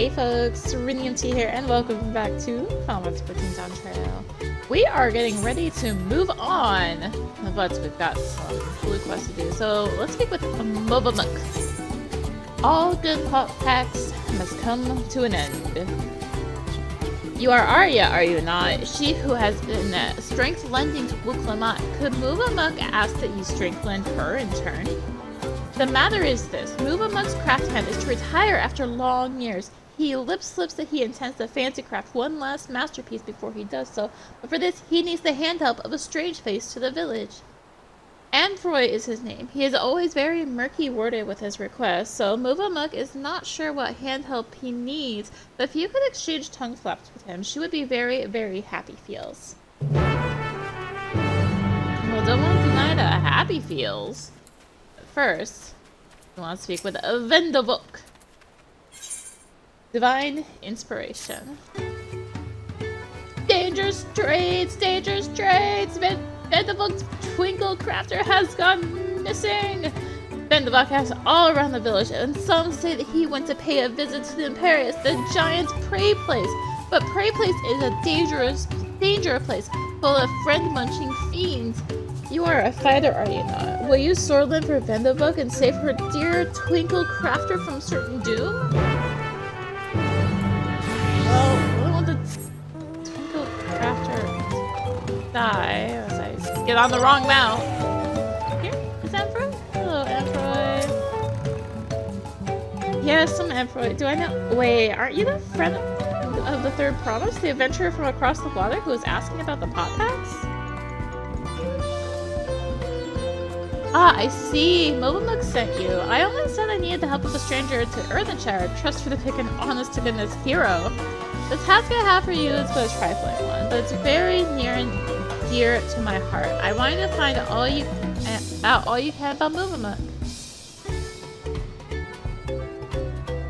Hey folks, Serenium Tea here, and welcome back to Lamat's Dawntrail. We are getting ready to move on, but we've got some blue quests to do. So let's speak with Movamuk. All good pop packs must come to an end. You are Arya, are you not? She who has been strength lending to Wuk Lamat. Could Movamuk ask that you strength lend her in turn? The matter is this, Movamuk's craft hand is to retire after long years. He lip-slips that he intends to fancy craft one last masterpiece before he does so, but for this he needs the hand help of a strange face to the village. Anfroy is his name. He is always very murky worded with his requests, so Movamuk is not sure what hand help he needs, but if you could exchange tongue flaps with him, she would be very, very happy feels. Well, don't want to deny that happy feels. But first, I want to speak with Vendavuk. Divine inspiration. Dangerous trades! Dangerous trades! Vendavuk's twinkle crafter has gone missing! Vendavuk has all around the village, and some say that he went to pay a visit to the Imperius, the giant's prey place. But prey place is a dangerous place, full of friend-munching fiends. You are a fighter, are you not? Will you swordland for Vendavuk and save her dear twinkle crafter from certain doom? Well, I don't want the twinkle crafter to die as I get on the wrong mount. Here is Amphroi. Hello, Amphroi. Yes, I'm Amphroi. Do I know? Wait, aren't you the friend of the third promise? The adventurer from across the water who was asking about the pot packs? Ah, I see. Movamuk sent you. I only said I needed the help of a stranger to Earthenshire. Trust for the pick an honest-to-goodness hero. The task I have for you is but a trifling one, but it's very near and dear to my heart. I want you to find out all you can about Movamuk.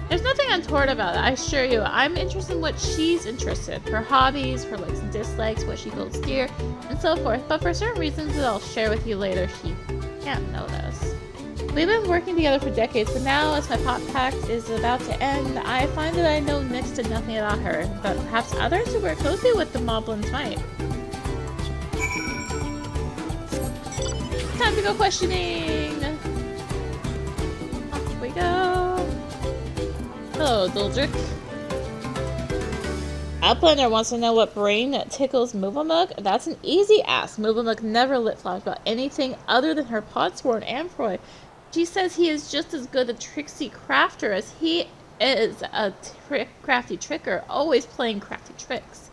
There's nothing untoward about it, I assure you. I'm interested in what she's interested. Her hobbies, her likes and dislikes, what she holds dear, and so forth. But for certain reasons that I'll share with you later, she can't know this. We've been working together for decades, but now as my pot pack is about to end, I find that I know next to nothing about her, but perhaps others who work closely with the moblins might. Time to go questioning! Off we go! Hello, Duldrick. Outlander wants to know what brain tickles Movamuk. That's an easy ask. Movamuk never lip-flopped about anything other than her podsworn Amphroi. She says he is just as good a tricksy crafter as he is a crafty tricker, always playing crafty tricks.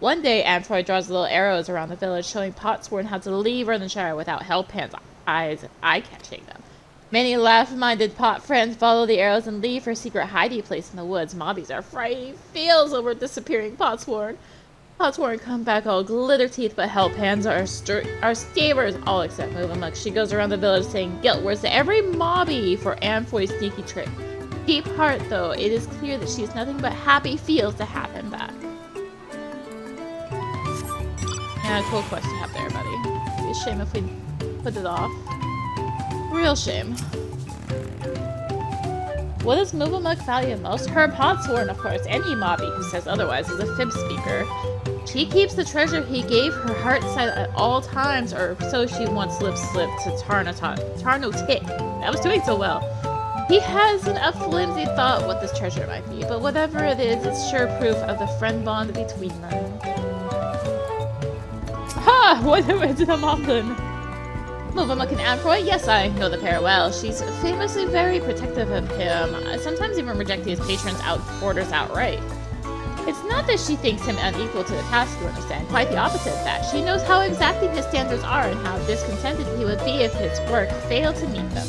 One day, Amphroi draws little arrows around the village, showing Potsworn how to leave Earthenshire without Hellpan's eyes eye-catching them. Many laugh-minded pot friends follow the arrows and leave her secret hiding place in the woods. Mobbies are frightened feels over disappearing Potsworn. Potsworn come back all glitter teeth, but Hellpans are stavers, all except Movamuk. She goes around the village saying guilt words to every mobby for Amphoi's sneaky trick. Deep heart, though, it is clear that she's nothing but happy feels to have him back. Yeah, cool quest to have there, buddy. It'd be a shame if we put it off. Real shame. What does Movamuk value most? Her podsworn, of course. Any mobby who says otherwise is a fib speaker. She keeps the treasure he gave her heart sight at all times, or so she once lip-slipped to Tarnotik. That was doing so well. He hasn't a flimsy thought what this treasure might be, but whatever it is, it's sure proof of the friend bond between them. Ha! What is it, a moblin? Movamuk and Amphroi? Yes, I know the pair well. She's famously very protective of him, sometimes even rejecting his patrons' orders outright. It's not that she thinks him unequal to the task, you understand. Quite the opposite of that. She knows how exacting his standards are and how discontented he would be if his work failed to meet them.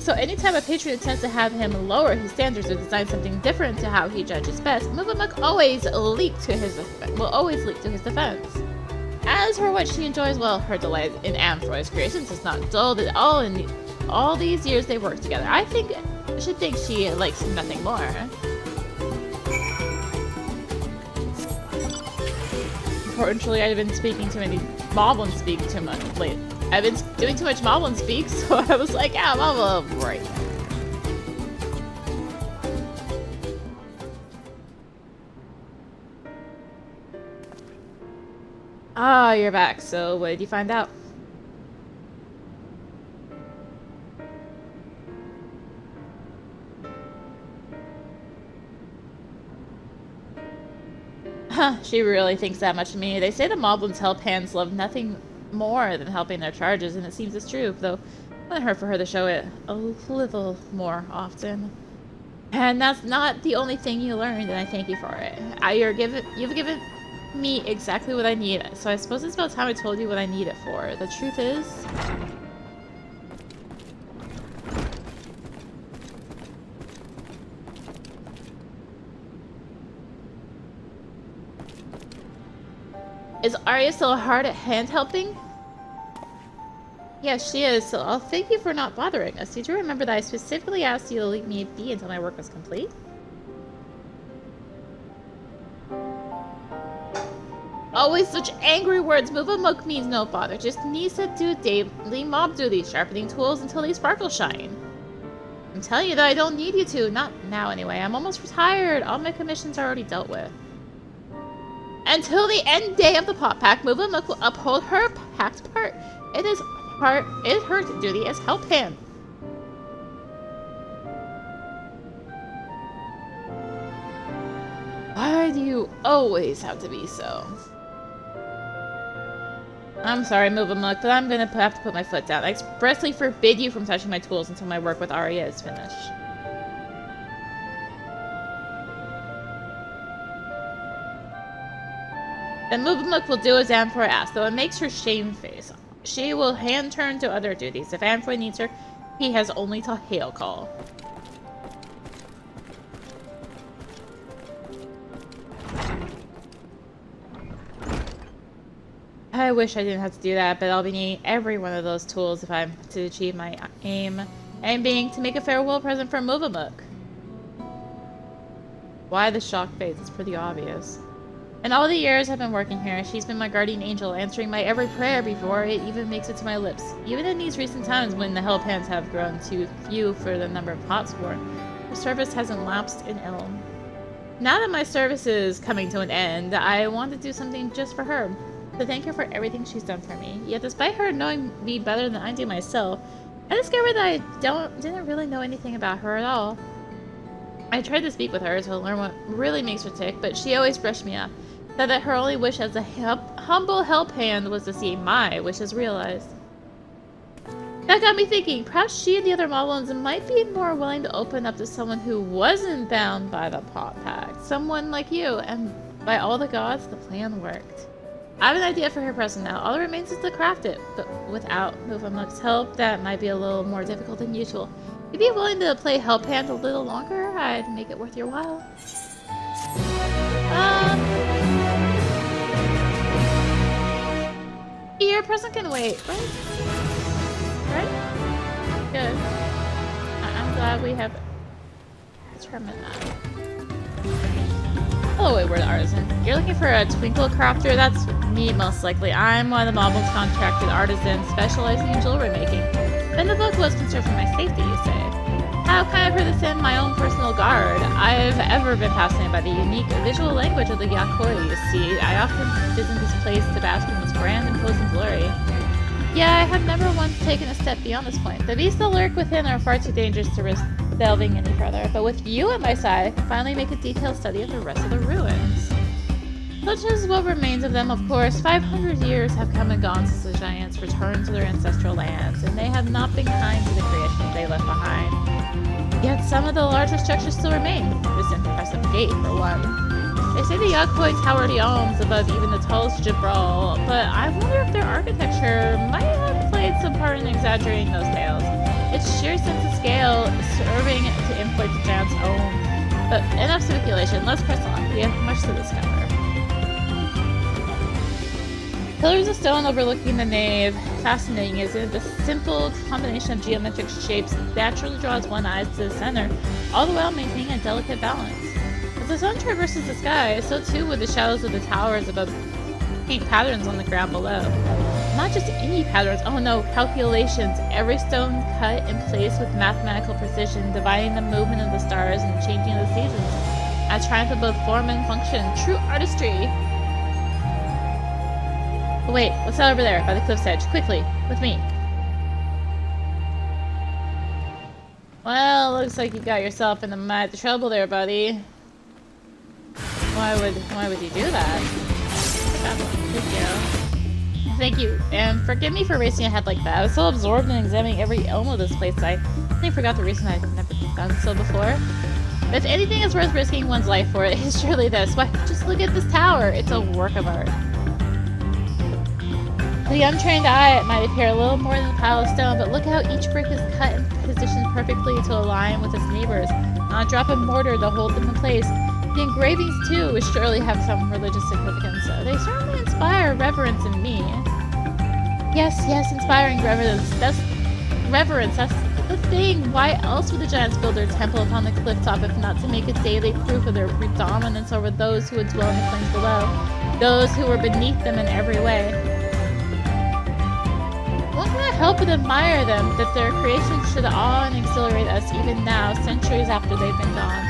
So anytime a patron attempts to have him lower his standards or design something different to how he judges best, Movamuk will always leap to his defense. As for what she enjoys, well, her delight in Amphoi's creations is not dulled at all in all these years they worked together. I should think she likes nothing more. Unfortunately, I've been speaking too many Moblin speak too much lately. I've been doing too much Moblin speak, so I was like, yeah, Moblin, right. Ah, you're back. So, what did you find out? Huh, she really thinks that much of me. They say the Moblins help hands love nothing more than helping their charges, and it seems it's true, though it wouldn't hurt for her to show it a little more often. And that's not the only thing you learned, and I thank you for it. You've given me exactly what I need, so I suppose it's about time I told you what I need it for. The truth is... Is Arya still hard at hand helping? Yes, she is, so I'll thank you for not bothering us. Did you remember that I specifically asked you to leave me be until my work was complete? Always such angry words. Move amok means no bother. Just needs to do daily mob duties, sharpening tools until they sparkle shine. I'm telling you that I don't need you to. Not now, anyway. I'm almost retired. All my commissions are already dealt with. Until the end day of the pot pack, Move amok will uphold her pact part. It is her duty as help hand. Why do you always have to be so? I'm sorry, Move amok, but I'm gonna have to put my foot down. I expressly forbid you from touching my tools until my work with Arya is finished. Then Move amok will do as Amphor asks, though it makes her shame-face. She will hand turn to other duties. If Amphor needs her, he has only to hail call. I wish I didn't have to do that, but I'll be needing every one of those tools if I'm to achieve my aim. Aim being to make a farewell present for Move amok. Why the shocked face? It's pretty obvious. In all the years I've been working here, she's been my guardian angel, answering my every prayer before it even makes it to my lips. Even in these recent times when the help hands have grown too few for the number of pots sworn, her service hasn't lapsed in ill. Now that my service is coming to an end, I want to do something just for her. To thank her for everything she's done for me. Yet despite her knowing me better than I do myself, I discovered that I didn't really know anything about her at all. I tried to speak with her to learn what really makes her tick, but she always brushed me off. Said that her only wish as a humble help hand was to see my wishes realized. That got me thinking, perhaps she and the other Moblins might be more willing to open up to someone who wasn't bound by the pot pact. Someone like you, and by all the gods, the plan worked. I have an idea for her present now. All that remains is to craft it, but without Move amok's help, that might be a little more difficult than usual. If you'd be willing to play help hand a little longer, I'd make it worth your while. Your present can wait, right? Right? Good. I'm glad we have determined that. Hello, wayward artisan. You're looking for a twinkle crafter? That's me, most likely. I'm one of the Moblin's contracted artisans specializing in jewelry making. Then the book was concerned for my safety, you say. How can I put this in my own personal guard? I've ever been fascinated by the unique visual language of the Yakoi, you see. I often visit this place to bask in its grand imposing glory. Yeah, I have never once taken a step beyond this point. The beasts that lurk within are far too dangerous to risk delving any further, but with you at my side, I can finally make a detailed study of the rest of the ruins. Such as what remains of them, of course. 500 years have come and gone since the giants returned to their ancestral lands, and they have not been kind to the creations they left behind. Yet some of the larger structures still remain. This impressive gate, for one. They say the Yakoi tower domes above even the tallest Jabral, but I wonder if their architecture might have played some part in exaggerating those tales. Its sheer sense of scale serving to inflate the giant's own. But enough speculation, let's press on. We have much to discover. Pillars of stone overlooking the nave. Fascinating, isn't it? The simple combination of geometric shapes naturally draws one's eyes to the center, all the while maintaining a delicate balance. As the sun traverses the sky, so too would the shadows of the towers above paint patterns on the ground below. Not just any patterns, oh no, calculations. Every stone cut in place with mathematical precision, dividing the movement of the stars and changing of the seasons. A triumph of both form and function. True artistry! Oh, wait, what's that over there by the cliff's edge? Quickly, with me. Well, looks like you got yourself in the trouble there, buddy. Why would you do that? Thank you. And forgive me for racing ahead like that. I was so absorbed in examining every element of this place I forgot the reason I'd never done so before. But if anything is worth risking one's life for, it is surely this. Why, just look at this tower. It's a work of art. To the untrained eye, it might appear a little more than a pile of stone, but look how each brick is cut and positioned perfectly to align with its neighbors. Not a drop of mortar to hold them in place. The engravings, too, which surely have some religious significance. They certainly inspire reverence in me. Yes, inspiring reverence. That's the thing. Why else would the giants build their temple upon the clifftop if not to make a daily proof of their predominance over those who would dwell in the plains below, those who were beneath them in every way? One cannot help but admire them, that their creations should awe and exhilarate us even now, centuries after they've been gone.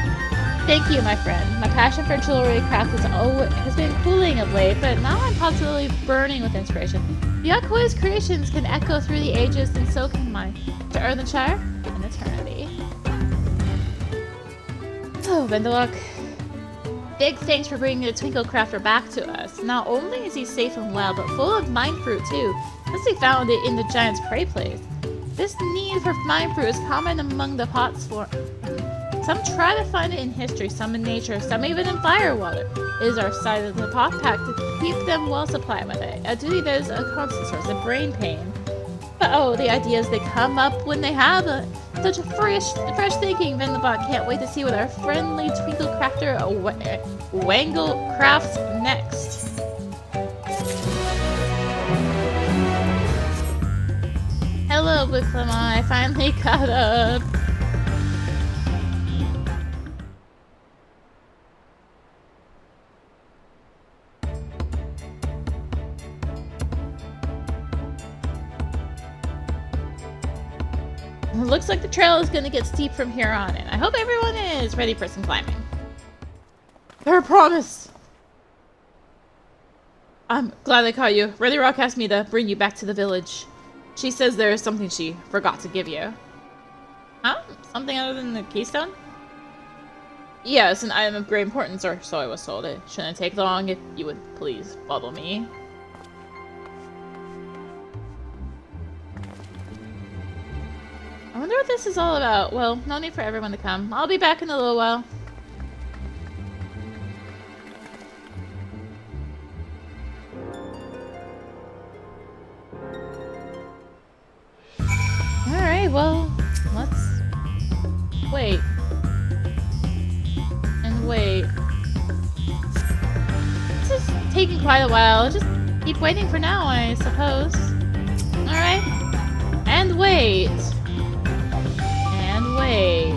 Thank you, my friend. My passion for jewelry craft has been cooling of late, but now I'm positively burning with inspiration. The Urqopacha's creations can echo through the ages, and so can mine. To Earthenshire, an eternity. Oh, Vendelok. Big thanks for bringing the Twinkle Crafter back to us. Not only is he safe and well, but full of mind fruit too. Since they found it in the giant's prey place. This need for mind fruit is common among the pots for. Some try to find it in history, some in nature, some even in firewater. It is our side of the pot pack to keep them well supplied with it. A duty that is a constant source of brain pain. But oh, the ideas they come up when they have such a fresh thinking. Vendelbot can't wait to see what our friendly Twinkle Crafter Wangle crafts next. Hello, Wuk Lamat. I finally caught up. Looks like the trail is gonna get steep from here on in. I hope everyone is ready for some climbing. I promise! I'm glad I caught you. Ready Rock asked me to bring you back to the village. She says there is something she forgot to give you. Huh? Something other than the keystone? Yes, an item of great importance, or so I was told. It shouldn't take long if you would please follow me. I wonder what this is all about. Well, no need for everyone to come. I'll be back in a little while. Alright, well, let's wait. And wait. This is taking quite a while. Just keep waiting for now, I suppose. Alright. And wait. And wait.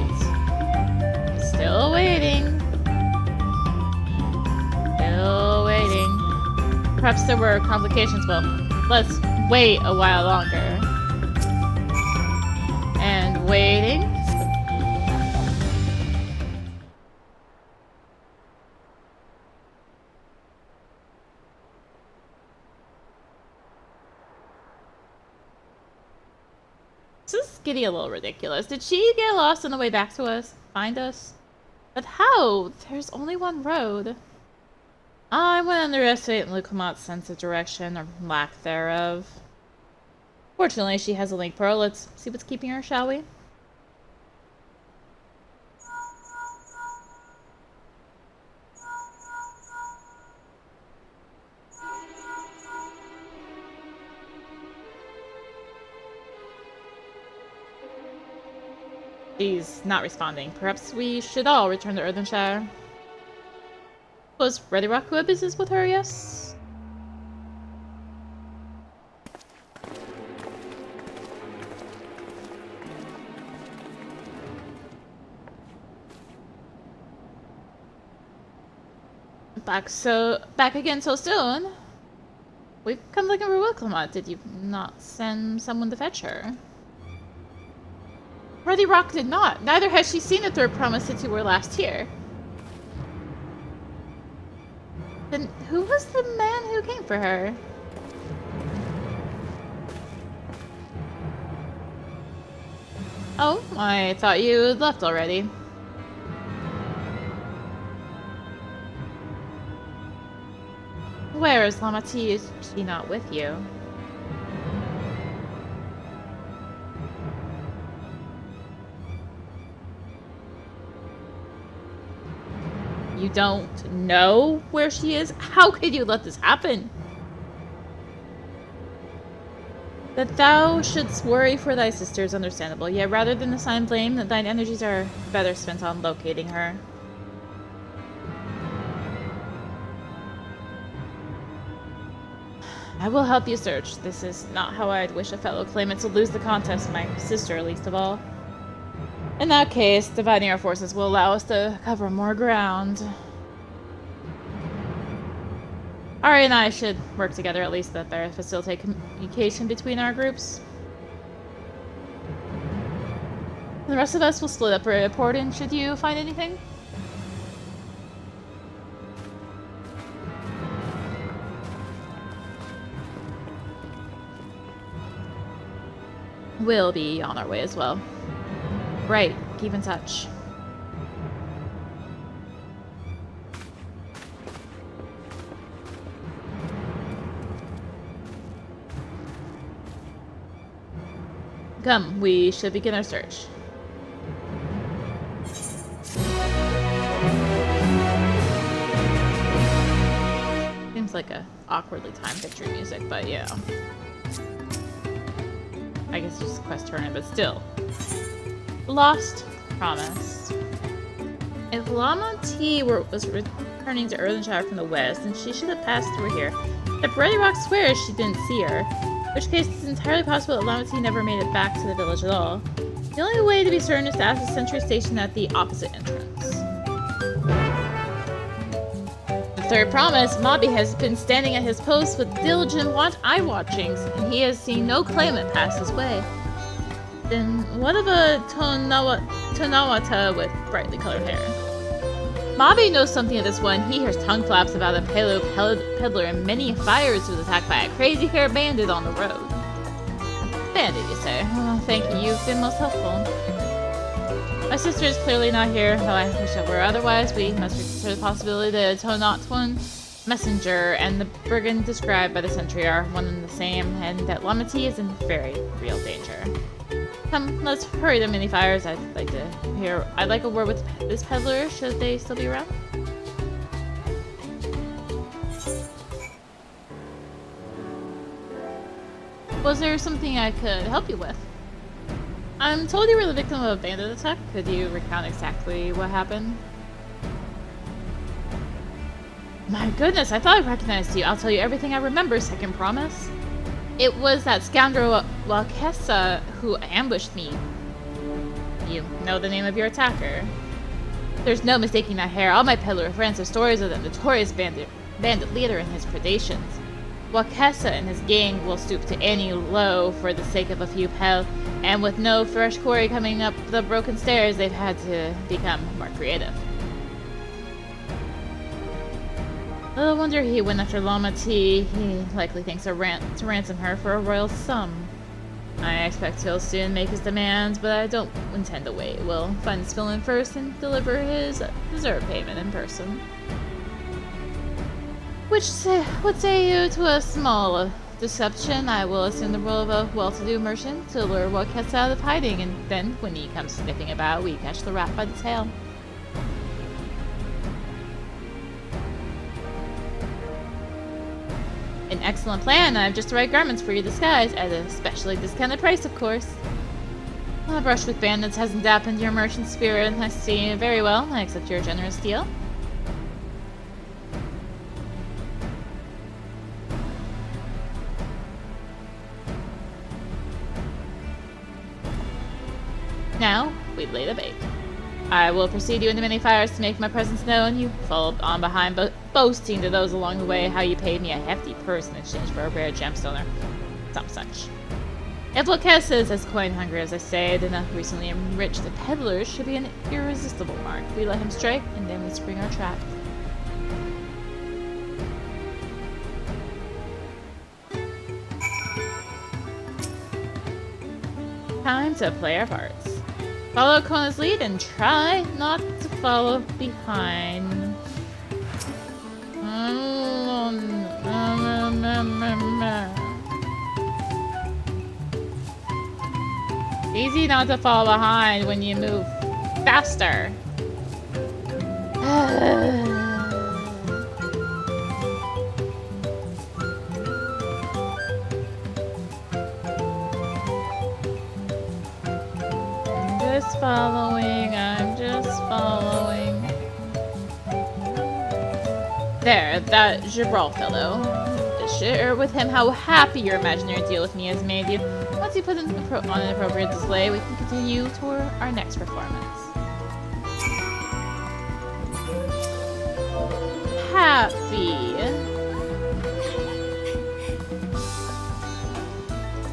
Still waiting. Still waiting. Perhaps there were complications. Well, let's wait a while longer. And waiting. This is getting a little ridiculous. Did she get lost on the way back to us? Find us? But how? There's only one road. I wouldn't underestimate Wuk Lamat's sense of direction, or lack thereof. Fortunately, she has a link pearl. Let's see what's keeping her, shall we? She's not responding. Perhaps we should all return to Earthenshire. Was Ready Rock who had business with her, yes? Back again so soon? We've come looking for Wuk Lamat. Did you not send someone to fetch her? Ready Rock did not. Neither has she seen the third promise since you were last here. Then who was the man who came for her? Oh, I thought you had left already. Where is Lamati? Is she not with you? You don't know where she is? How could you let this happen? That thou shouldst worry for thy sister is understandable, yet rather than assign blame, that thine energies are better spent on locating her. I will help you search. This is not how I'd wish a fellow claimant to lose the contest, my sister least of all. In that case, dividing our forces will allow us to cover more ground. Ari and I should work together at least to better facilitate communication between our groups. And the rest of us will split up reporting should you find anything. We'll be on our way as well. Right, keep in touch. Come, we should begin our search. Seems like a awkwardly timed victory music, but yeah. I guess it's just a quest turn, but still. Lost Promise. If Lamati was returning to Earthenshire from the west, then she should have passed through here. But Bloody Rock swears she didn't see her. In which case, it's entirely possible that Lamati never made it back to the village at all. The only way to be certain is to ask the sentry station at the opposite entrance. The third promise, Mobby has been standing at his post with diligent eye-watchings, and he has seen no claimant pass his way. Then what of a Tonawata with brightly colored hair? Mobby knows something of this one. He hears tongue flaps about a palo peddler and many fires was attacked by a crazy-haired bandit on the road. Bandit, you say? Oh, thank you. You've been most helpful. My sister is clearly not here, though I wish it were otherwise. We must consider the possibility that the Tonatwan messenger and the brigand described by the sentry are one and the same, and that Lamati is in very real danger. Come, let's hurry the mini fires. I'd like a word with this peddler. Should they still be around? Was there something I could help you with? I'm told you were the victim of a bandit attack. Could you recount exactly what happened? My goodness, I thought I recognized you. I'll tell you everything I remember, second promise. It was that scoundrel Wakesa who ambushed me. You know the name of your attacker. There's no mistaking that hair. All my peddler friends have stories of the notorious bandit leader and his predations. Wakesa and his gang will stoop to any low for the sake of a few pel, and with no fresh quarry coming up the broken stairs, they've had to become more creative. Little wonder he went after Lamati. He likely thinks to ransom her for a royal sum. I expect he'll soon make his demands, but I don't intend to wait. We'll find this villain first and deliver his deserved payment in person. What say you to a small deception? I will assume the role of a well-to-do merchant to lure Wakesa out of hiding, and then, when he comes sniffing about, we catch the rat by the tail. An excellent plan. I have just the right garments for your disguise, at a specially discounted price, of course. A brush with bandits hasn't dampened your merchant spirit. I see very well. I accept your generous deal. Now, we lay the bait. I will precede you into many fires to make my presence known. You follow on behind, boasting to those along the way how you paid me a hefty purse in exchange for a rare gemstone or some such. If Wakesa is as coin-hungry as I say, then a recently enriched peddler should be an irresistible mark. We let him strike, and then we spring our trap. Time to play our parts. Follow Kona's lead and try not to follow behind. Easy not to fall behind when you move faster. I'm just following. There, that Gibral fellow. Share with him how happy your imaginary deal with me has made you. Once you put on an appropriate display, we can continue toward our next performance. Happy.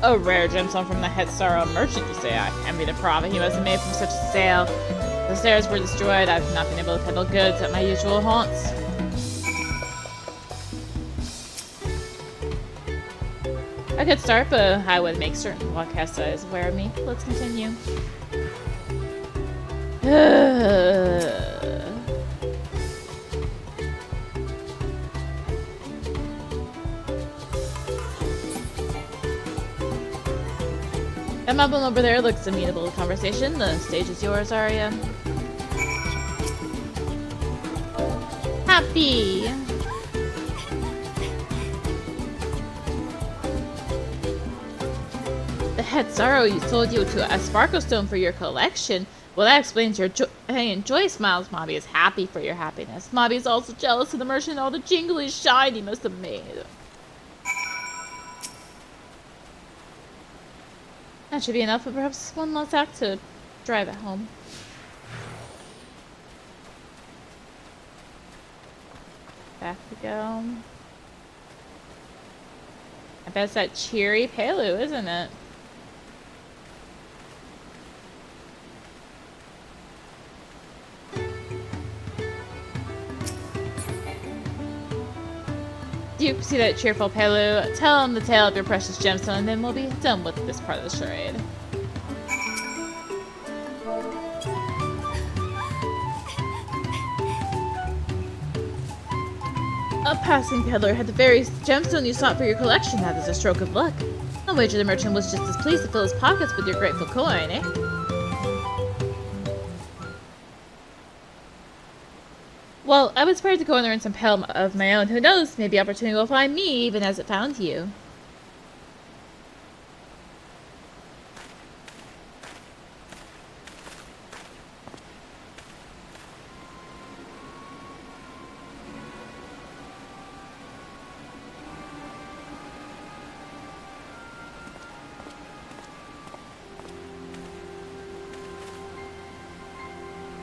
A rare gemstone from the XIV merchant, you say? I envy the profit he must have made from such a sale. The stairs were destroyed. I've not been able to peddle goods at my usual haunts. A good start, but I would make certain Wakasa is aware of me. Let's continue. That mountain over there looks amenable to conversation. The stage is yours, Arya. Happy! The head sorrow you sold you to a sparkle stone for your collection. Well, that explains your joy smiles. Mobby is happy for your happiness. Mobby is also jealous of the merchant and all the jingly shine he must have made. That should be enough, but perhaps one last act to drive it home. Back we go. I bet it's that cheery Pelu, isn't it? You see that cheerful Pelu? Tell him the tale of your precious gemstone, and then we'll be done with this part of the charade. A passing peddler had the very gemstone you sought for your collection. That is a stroke of luck. I'll wager the merchant was just as pleased to fill his pockets with your grateful coin, eh? Well, I was prepared to go and earn some pale of my own. Who knows? Maybe opportunity will find me, even as it found you.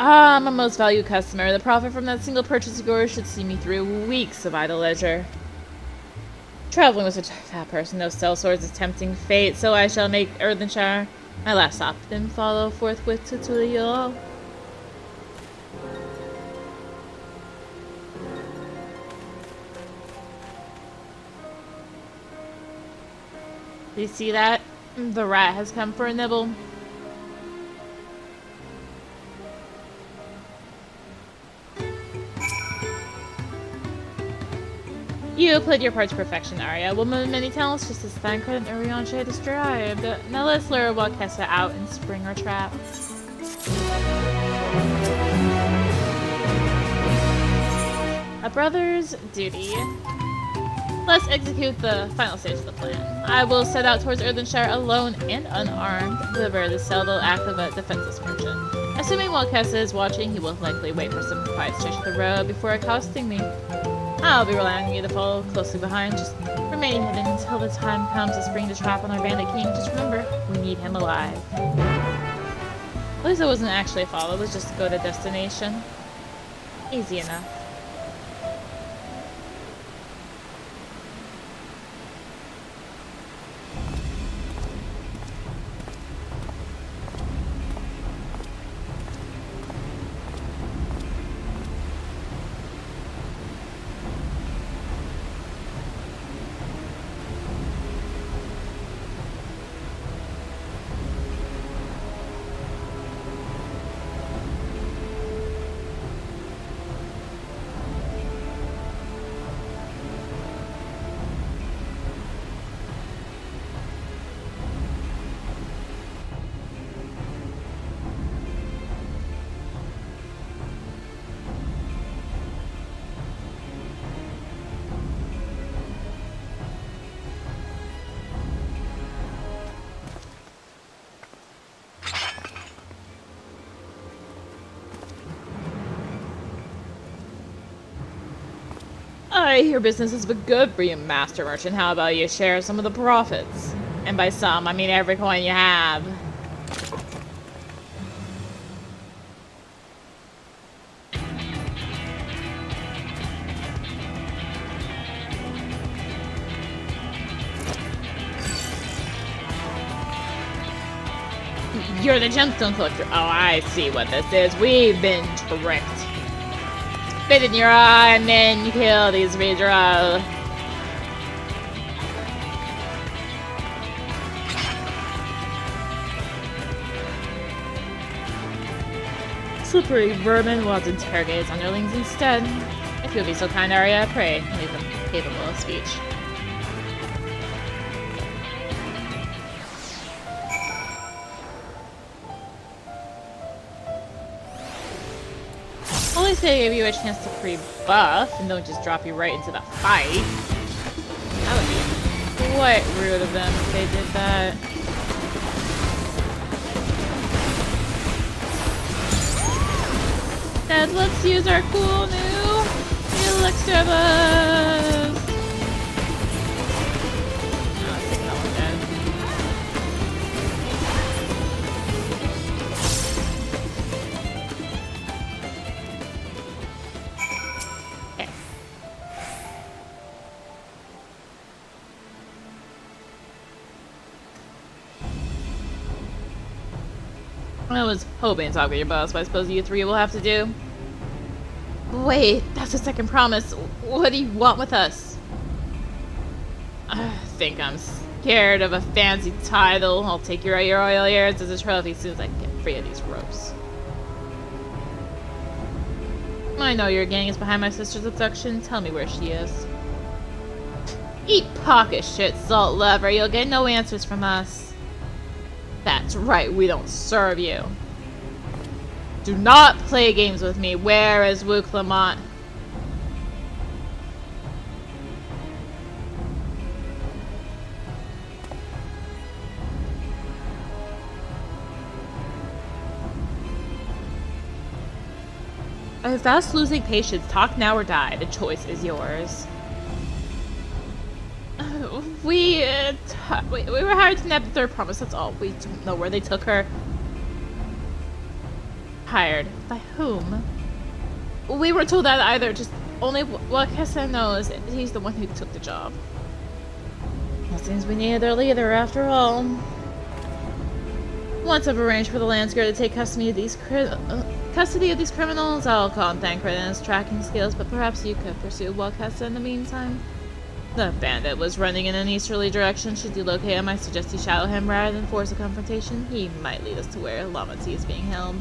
Ah, my most valued customer. The profit from that single purchase of yours should see me through weeks of idle leisure. Traveling with such a fat person, no sell swords is tempting fate, so I shall make Earthenshire my last stop, then follow forthwith to Tullio. Do you see that? The rat has come for a nibble. You played your part to perfection, Arya. Woman with many talents, just as Thancred and Urianger described. Now let's lure Wakasa out and spring our trap. A brother's duty. Let's execute the final stage of the plan. I will set out towards Earthenshire alone and unarmed, deliver the subtle act of a defenseless merchant. Assuming Wakasa is watching, he will likely wait for some quiet stretch of the road before accosting me. I'll be relying on you to follow closely behind, just remaining hidden until the time comes to spring the trap on our bandit king. Just remember, we need him alive. At least it wasn't actually a follow, it was just go to destination. Easy enough. I hear business has been good for you, Master Merchant. How about you share some of the profits? And by some, I mean every coin you have. You're the gemstone collector. Oh, I see what this is. We've been tricked. Spit in your eye and then you kill these redraw. Slippery vermin will interrogate his underlings instead. If you'll be so kind, Arya, I pray, leave them capable of speech. At least they gave you a chance to pre-buff and don't just drop you right into the fight. That would be quite rude of them if they did that. Instead, let's use our cool new elixir buffs. Oh, let's take that one then. Okay. I was hoping to talk with your boss, but I suppose you three will have to do. Wait, that's a second promise. What do you want with us? I think I'm scared of a fancy title. I'll take your royal ears as a trophy as soon as I get free of these ropes. I know your gang is behind my sister's abduction. Tell me where she is. Eat pocket shit, salt lover. You'll get no answers from us. That's right, we don't serve you. Do not play games with me. Where is Wuk Lamat? If that's losing patience, talk now or die. The choice is yours. We were hired to nab the third promise, that's all. We don't know where they took her. Hired? By whom? We were told that either, just only what Kessa knows. He's the one who took the job. Well, it seems we needed their leader after all. Once I've arranged for the Landsguard to take custody of these criminals, I'll call and thank Credence tracking skills, but perhaps you could pursue Kessa in the meantime. The bandit was running in an easterly direction. Should you locate him, I suggest you shadow him rather than force a confrontation. He might lead us to where Lamat is being held.